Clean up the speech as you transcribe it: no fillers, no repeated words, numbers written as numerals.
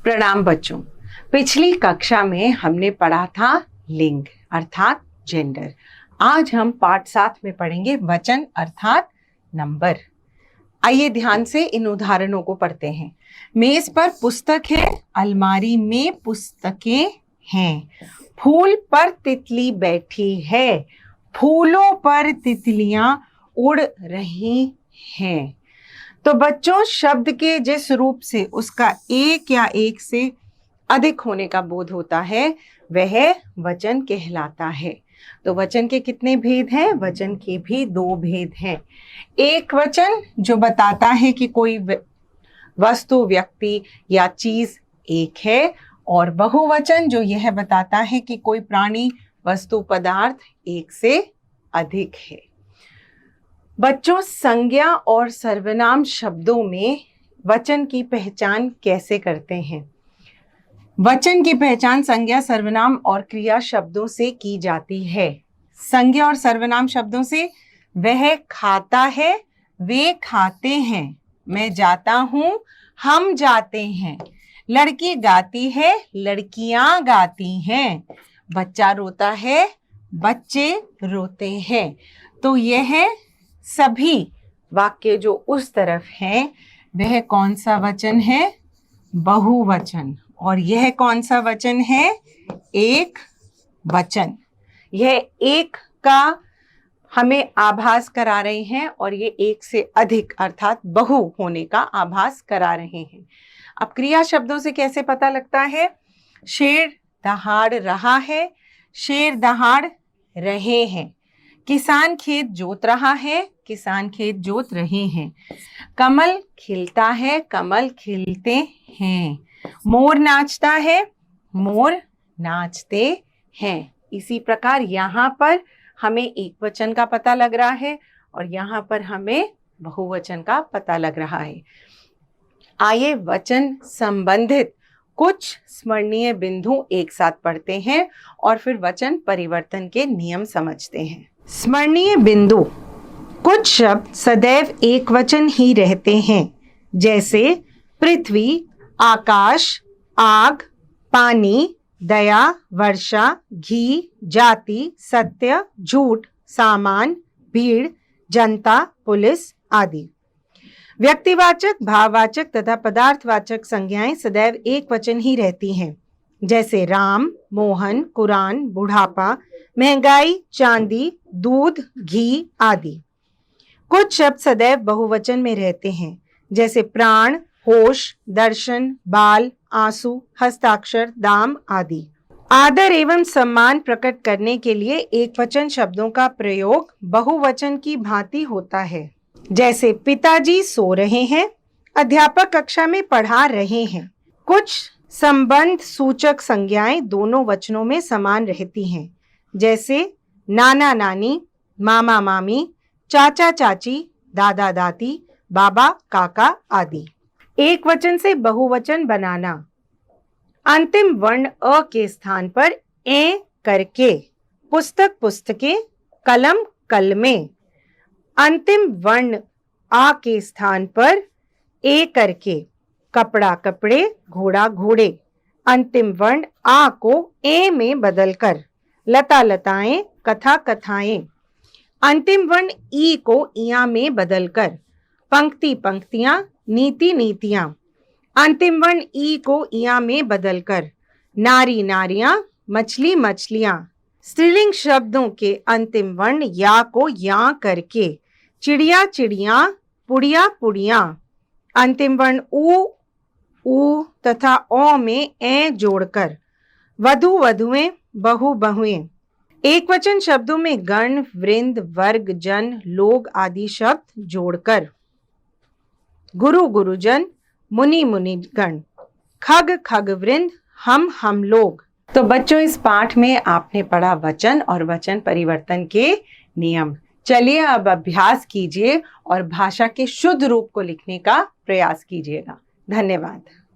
प्रणाम बच्चों। पिछली कक्षा में हमने पढ़ा था लिंग अर्थात जेंडर। आज हम पाठ 7 में पढ़ेंगे वचन अर्थात नंबर। आइए ध्यान से इन उदाहरणों को पढ़ते हैं। मेज पर पुस्तक है, अलमारी में पुस्तकें हैं, फूल पर तितली बैठी है, फूलों पर तितलियां उड़ रही हैं। तो बच्चों, शब्द के जिस रूप से उसका एक या एक से अधिक होने का बोध होता है वह वचन कहलाता है। तो वचन के कितने भेद हैं? वचन के भी 2 भेद हैं। एक वचन जो बताता है कि कोई वस्तु, व्यक्ति या चीज एक है, और बहुवचन जो यह बताता है कि कोई प्राणी, वस्तु, पदार्थ एक से अधिक है। बच्चों, संज्ञा और सर्वनाम शब्दों में वचन की पहचान कैसे करते हैं? वचन की पहचान संज्ञा, सर्वनाम और क्रिया शब्दों से की जाती है। संज्ञा और सर्वनाम शब्दों से वह खाता है, वे खाते हैं, मैं जाता हूं, हम जाते हैं, लड़की गाती है, लड़कियां गाती हैं, बच्चा रोता है, बच्चे रोते हैं। तो यह सभी वाक्य जो उस तरफ हैं वह कौन सा वचन है? बहुवचन। और यह कौन सा वचन है? एक वचन। यह एक का हमें आभास करा रहे हैं और ये एक से अधिक अर्थात बहु होने का आभास करा रहे हैं। अब क्रिया शब्दों से कैसे पता लगता है? शेर दहाड़ रहा है, शेर दहाड़ रहे हैं, किसान खेत जोत रहा है, किसान खेत जोत रहे हैं, कमल खिलता है, कमल खिलते हैं, मोर नाचता है, मोर नाचते हैं। इसी प्रकार यहाँ पर हमें एक वचन का पता लग रहा है और यहाँ पर हमें बहुवचन का पता लग रहा है। आइए वचन संबंधित कुछ स्मरणीय बिंदु एक साथ पढ़ते हैं और फिर वचन परिवर्तन के नियम समझते हैं। स्मरणीय बिंदु: कुछ शब्द सदैव एक वचन ही रहते हैं, जैसे पृथ्वी, आकाश, आग, पानी, दया, वर्षा, घी, जाति, सत्य, झूठ, सामान, भीड़, जनता, पुलिस आदि। व्यक्तिवाचक, भाववाचक तथा पदार्थवाचक संज्ञाएं सदैव एक वचन ही रहती हैं, जैसे राम, मोहन, कुरान, बुढ़ापा, महंगाई, चांदी, दूध, घी आदि। कुछ शब्द सदैव बहुवचन में रहते हैं, जैसे प्राण, होश, दर्शन, बाल, आंसू, हस्ताक्षर, दाम आदि। आदर एवं सम्मान प्रकट करने के लिए एक वचन शब्दों का प्रयोग बहुवचन की भांति होता है, जैसे पिताजी सो रहे हैं, अध्यापक कक्षा में पढ़ा रहे हैं। कुछ संबंध सूचक संज्ञाएं दोनों वचनों में समान रहती हैं, जैसे नाना नानी, मामा मामी, चाचा चाची, दादा दादी, बाबा काका आदि। एक वचन से बहुवचन बनाना: अंतिम वर्ण अ के स्थान पर ए करके, पुस्तक पुस्तकें, कलम कलमें। अंतिम वर्ण आ के स्थान पर ए करके, कपड़ा कपड़े, घोड़ा घोड़े। अंतिम वर्ण आ को ए में बदलकर, लता लताएं, कथा कथाएं। अंतिम वर्ण ई को इया में बदलकर, पंक्ति पंक्तियां, नीति नीतियां। अंतिम वर्ण ई को इया में बदलकर, नारी नारियां, मछली मछलियां। स्त्रीलिंग शब्दों के अंतिम वर्ण या को या करके, चिड़िया चिड़िया, पुड़िया पुड़िया। अंतिम वर्ण ऊ तथा ओ में ए जोड़कर, वधु वधुएं, बहु बहुएं। एक वचन शब्दों में गण, वृंद, वर्ग, जन, लोग आदि शब्द जोड़कर, गुरु गुरुजन, मुनि मुनिगण, खग खग वृंद, हम लोग। तो बच्चों, इस पाठ में आपने पढ़ा वचन और वचन परिवर्तन के नियम। चलिए अब अभ्यास कीजिए और भाषा के शुद्ध रूप को लिखने का प्रयास कीजिएगा। धन्यवाद।